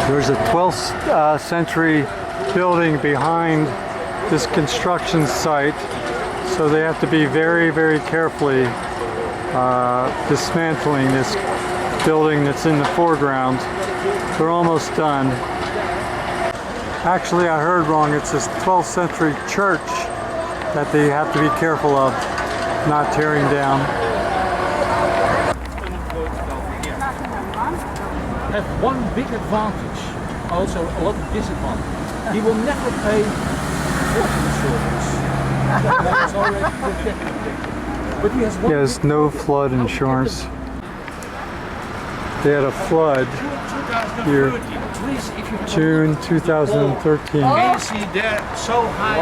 There's a 12th century building behind this construction site, so they have to be very, very carefully dismantling this building that's in the foreground. They're almost done. Actually, I heard wrong. It's this 12th century church that they have to be careful of not tearing down. Have one big advantage, also a lot of disadvantage. He will never pay flood insurance. That is already protected. But He has no flood insurance. They had a flood here, June 2013. Can you see there, so high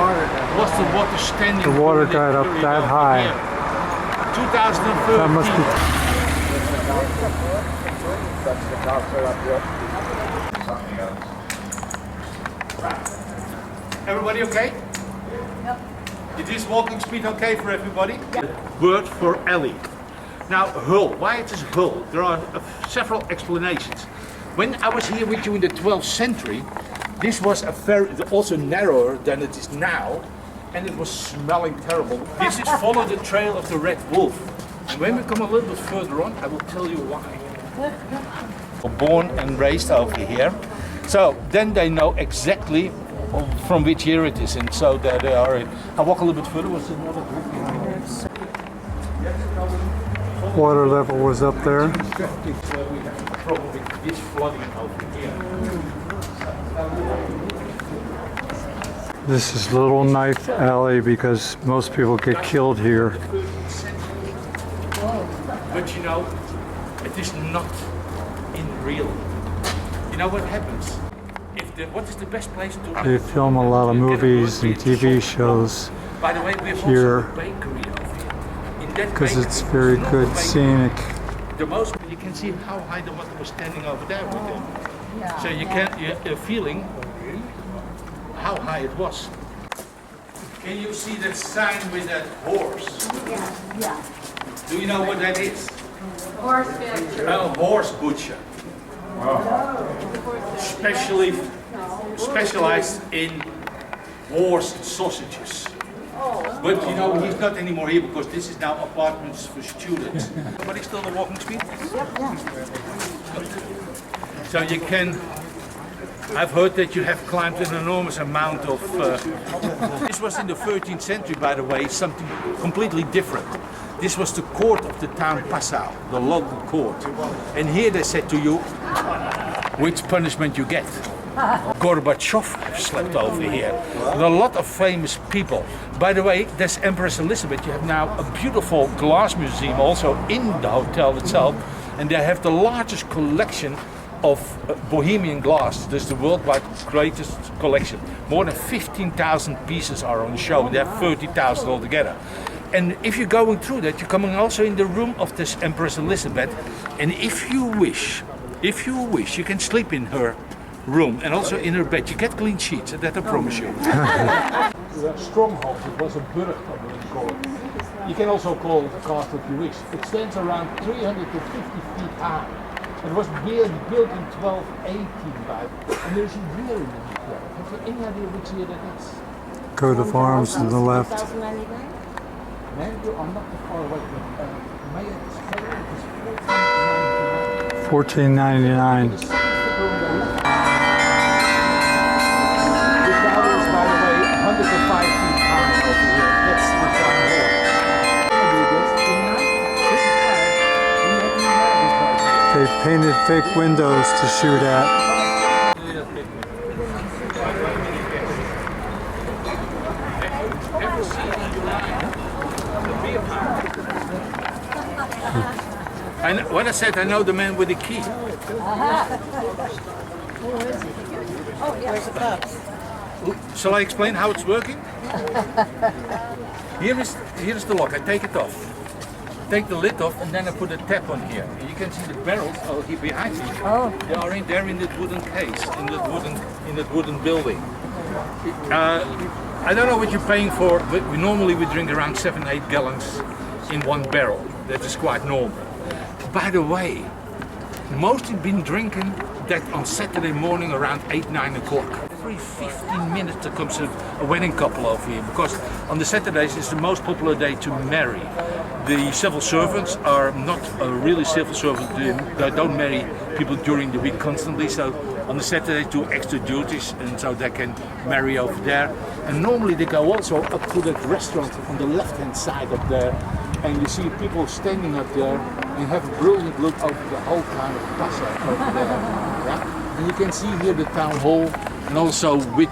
was the water standing? The water got up that high. 2013. That must be... Everybody okay? Yep. Is walking speed okay for everybody? Yep. Word for alley. Now, hull. Why it is hull? There are several explanations. When I was here with you in the 12th century, this was also narrower than it is now, and it was smelling terrible. This is follow the trail of the red wolf. And when we come a little bit further on, I will tell you why. Born and raised over here, so then they know exactly from which year it is, and so there they are. I walk a little bit further. What's another group behind here? Water level was up there. We have probably this flooding over here. This is Little Knife Alley because most people get killed here. But you know, it is not in real. You know what happens? What is the best place to... They film a lot of movies and TV shows By the way, we have here also a bakery over here. because it's very good scenic. The most you can see how high the water was standing over there with them. Yeah. So you can you're feeling how high it was. Can you see that sign with that horse? Yeah, yeah. Do you know what that is? Horse butcher. A horse butcher. Specialized in horse sausages. But you know, he's not anymore here because this is now apartments for students. But he's still the walking speed? Yeah. So you can, I've heard that you have climbed an enormous amount of, this was in the 13th century, by the way, something completely different. This was the court of the town Passau, the local court. And here they said to you, which punishment you get. Gorbachev slept over here. There are a lot of famous people. By the way, there's Empress Elizabeth. You have now a beautiful glass museum also in the hotel itself. And they have the largest collection of Bohemian glass. There's the worldwide greatest collection. More than 15,000 pieces are on show. There are 30,000 altogether. And if you're going through that, you're coming also in the room of this Empress Elizabeth. And if you wish, you can sleep in her room and also in her bed. You get clean sheets, that I promise you. Stronghold, it was a burg, call it. You can also call it a castle if you wish. It stands around 350 feet high. It was built in 1218 and there's a year in it. Have you any idea which year that is? Go to farms to the left. 2099? Man, you are not too far away. May I spell it? It is 1499. The tower is, by the way, 105 feet high over here. That's the town hall. They painted fake windows to shoot at. And what I said, I know the man with the key. Who is he? Oh, yeah. Where's the cups? Shall I explain how it's working? Here is the lock. I take it off. Take the lid off and then I put a tap on here. And you can see the barrels here behind me. Oh. They are in there in that wooden case, in that wooden building. I don't know what you're paying for, but we normally drink around 7-8 gallons in one barrel. That is quite normal. By the way, mostly been drinking that on Saturday morning around 8, 9 o'clock. Every 15 minutes there comes a wedding couple over here, because on the Saturdays it's the most popular day to marry. The civil servants are not a really civil servant, they don't marry people during the week constantly, so on the Saturday do extra duties, and so they can marry over there. And normally they go also up to that restaurant on the left hand side up there, and you see people standing up there and have a brilliant look over the whole town of Passau over there. Yeah? And you can see here the town hall, and also with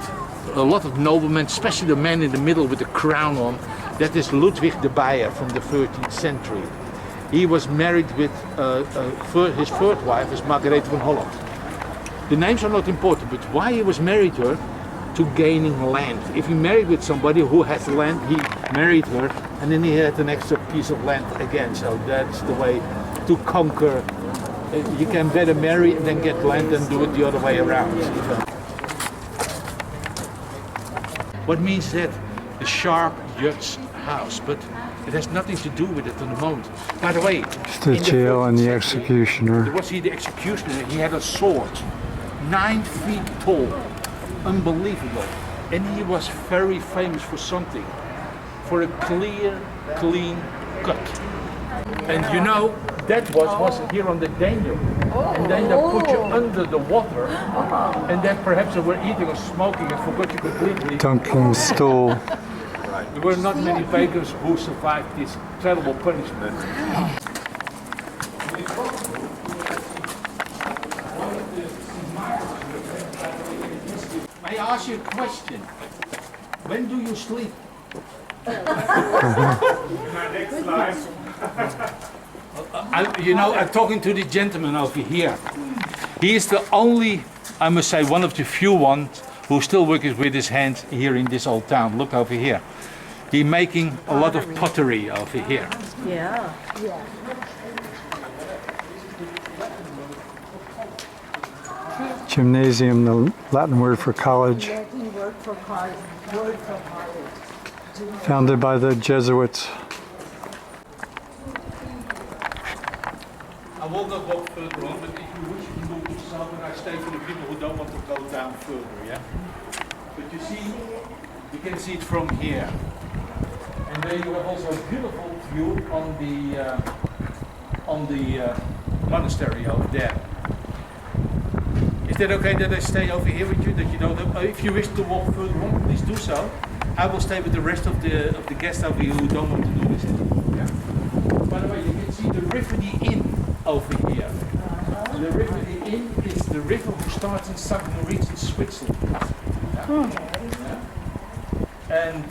a lot of noblemen, especially the man in the middle with the crown on. That is Ludwig the Bayer from the 13th century. He was married with his first wife is Margarethe von Holland. The names are not important, but why he was married to her? To gaining land. If he married with somebody who has land, he married her, and then he had an extra piece of land again. So that's the way to conquer. You can better marry and then get land than do it the other way around. What means that? The sharp Dutch house, but it has nothing to do with it at the moment. By the way, it's the jail and the executioner. Was he the executioner? He had a sword, 9 feet tall, unbelievable, and he was very famous for something, for a clear, clean cut. And you know, that was here on the Danube, and then they put you under the water, and then perhaps they were eating or smoking and forgot you completely. Dunking stool. There were not many pagans who survived this terrible punishment. May I ask you a question? When do you sleep? My next life. I'm talking to the gentleman over here. He is the only, I must say, one of the few ones who still works with his hands here in this old town. Look over here. He's making a lot of pottery over here. Yeah. Gymnasium, the Latin word for college. Founded by the Jesuits. I will not walk further on, but if you wish, you can move yourself, and I stay for the people who don't want to go down further, yeah? But you see, you can see it from here. And then you have also a beautiful view on the monastery over there. Is that okay that I stay over here with you? That you know that if you wish to walk further on, please do so. I will stay with the rest of the guests over here who don't want to do this. Yeah? By the way, you can see the River the Inn over here. The River the Inn is the river who starts in southern region Switzerland. Yeah? And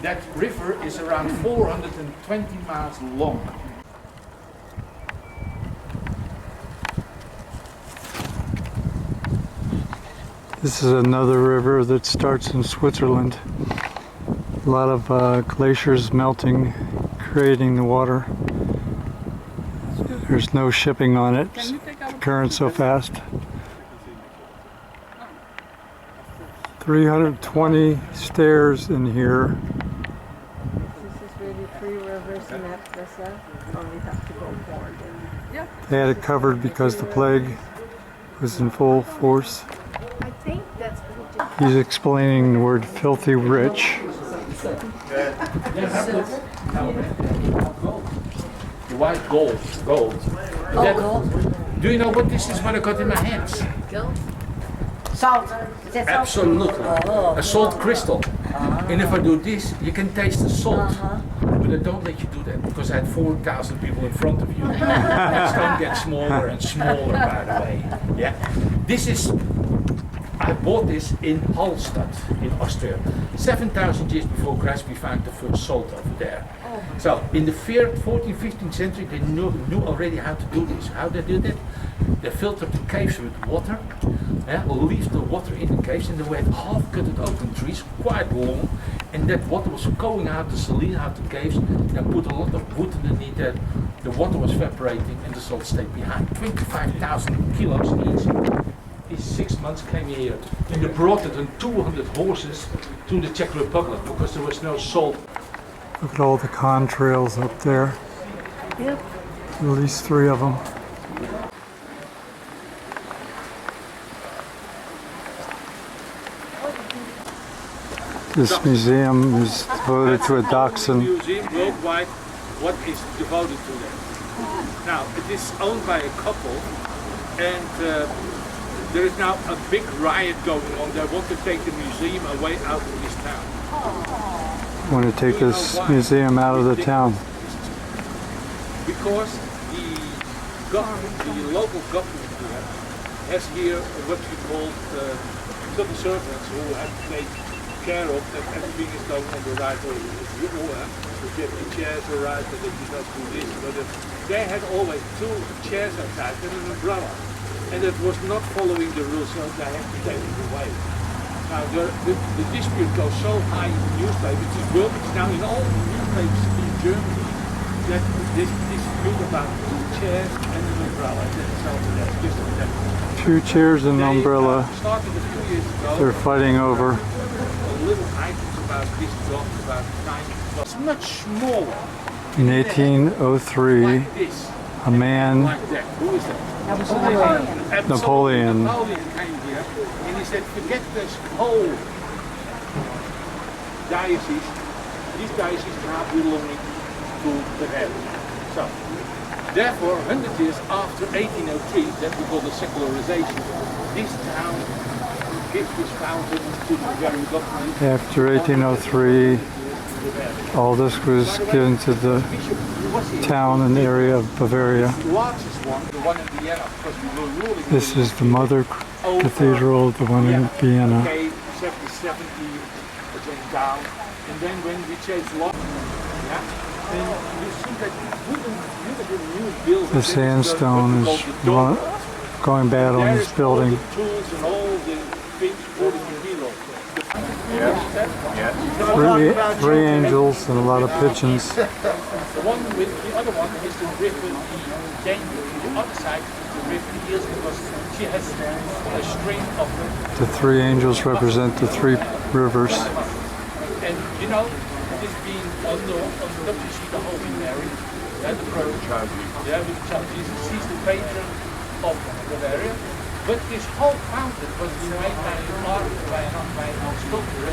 that river is around 420 miles long. This is another river that starts in Switzerland. A lot of glaciers melting, creating the water. There's no shipping on it. The current's so fast. 320 stairs in here. This is really 3 rivers in Africa. Only have to go forward. Yeah. They had it covered because the plague was in full force. I think that's what He's explaining the word filthy rich. The white gold. Do you know what this is? What I got in my hands? Salt. Is that salt? Absolutely. A salt crystal. And if I do this, you can taste the salt. But I don't let you do that because I had 4,000 people in front of you. It's going to get smaller and smaller, by the way. Yeah. This is. I bought this in Hallstatt in Austria. 7,000 years before Christ we found the first salt over there. So in the 14th, 15th century they knew already how to do this. How they do that? They filtered the caves with water, leave the water in the caves, and they had half-cutted open trees, quite long, and that water was going out the saline out the caves, and they put a lot of wood underneath that. The water was evaporating and the salt stayed behind. 25,000 kilos each. These 6 months came here, and they brought it on 200 horses to the Czech Republic because there was no salt. Look at all the contrails up there. Yep. At least 3 of them. This museum is devoted to a dachshund. Museum worldwide, what is devoted to them. Now, it is owned by a couple, and there is now a big riot going on. They want to take the museum away out of this town. Want to take this museum out of the town. Because the local government here has here what we call civil servants who have to take care of that everything is going on the right way. That the chairs are right, that you not do this, but they had always 2 chairs outside and an umbrella. And it was not following the rules, so they had to take it away. Now the dispute goes so high in the newspapers, it's now in all newspapers in Germany, that this dispute about 2 chairs and an umbrella. Just 2 chairs and an umbrella. Started a few years ago. They're fighting over. Little items about this dog, about 9. It's much smaller. In 1803, Like this. a man, Like that. Who is that? Napoleon. Napoleon came here and he said, forget this whole diocese. This diocese is now belonging to the head. So, therefore, 100 years after 1803, that we call the secularization, this town gives this fountain to the very government. After 1803, all this was given to the town and area of Bavaria. The largest one, the one in Vienna, because we were ruling. This is the mother cathedral, the one in Vienna. Okay, 70, it went down. And then when we changed law, then you see that with a new building. The sandstone is going bad on this building. All the tools and all the things for the cathedral. Three angels and a lot of pigeons. The one with the other one is the river, the Danube. The other side is the river Eels because she has a string of them. The 3 angels represent the 3 rivers. And you know, this being on the top, you see the Holy Mary, and the Crown Child. Yeah, with the Child Jesus. She's the patron of Bavaria. But this whole fountain was made by an artist, by an sculptor.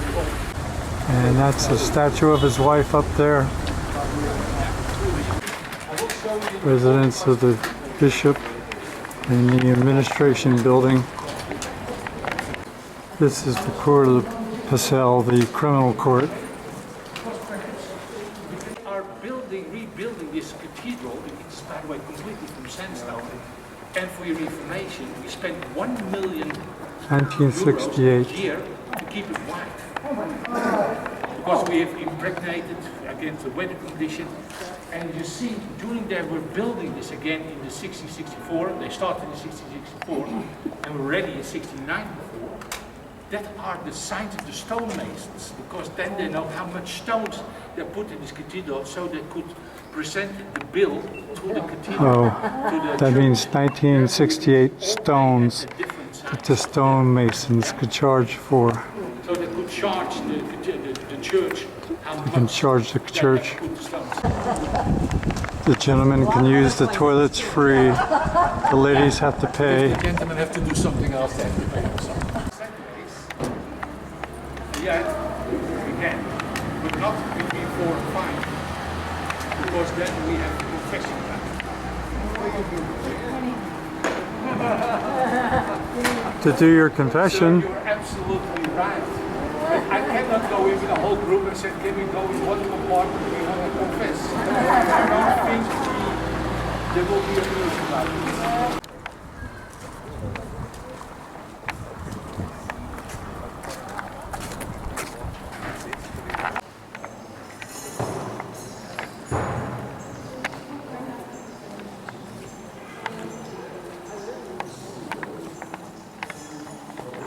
And that's a statue of his wife up there. Residence of the bishop in the administration building. This is the court of Passau, the criminal court. Are rebuilding this cathedral, it's by the way completely from sandstone. And for your information, we spent 1 million 1968. euros a year to keep it white. Because we have impregnated against the weather condition. And you see, during they were building this again in the 1664, they started in 1664, and were ready in 69 before. That are the signs of the stonemasons, because then they know how much stones they put in this cathedral, so they could present the bill to the cathedral. Oh, that means 1968 stones that the stonemasons could charge for. So they could charge the church how much. They can charge the church. They put the stones. The gentlemen can use the toilets free. The ladies have to pay. The gentlemen have to do something else then. Yeah, we can, but not between 4 and 5, because then we have the confession time. To do your confession. You're absolutely right. But I cannot go in with a whole group and say, can we go in one compartment we want to confess? I don't think there will be a news about this.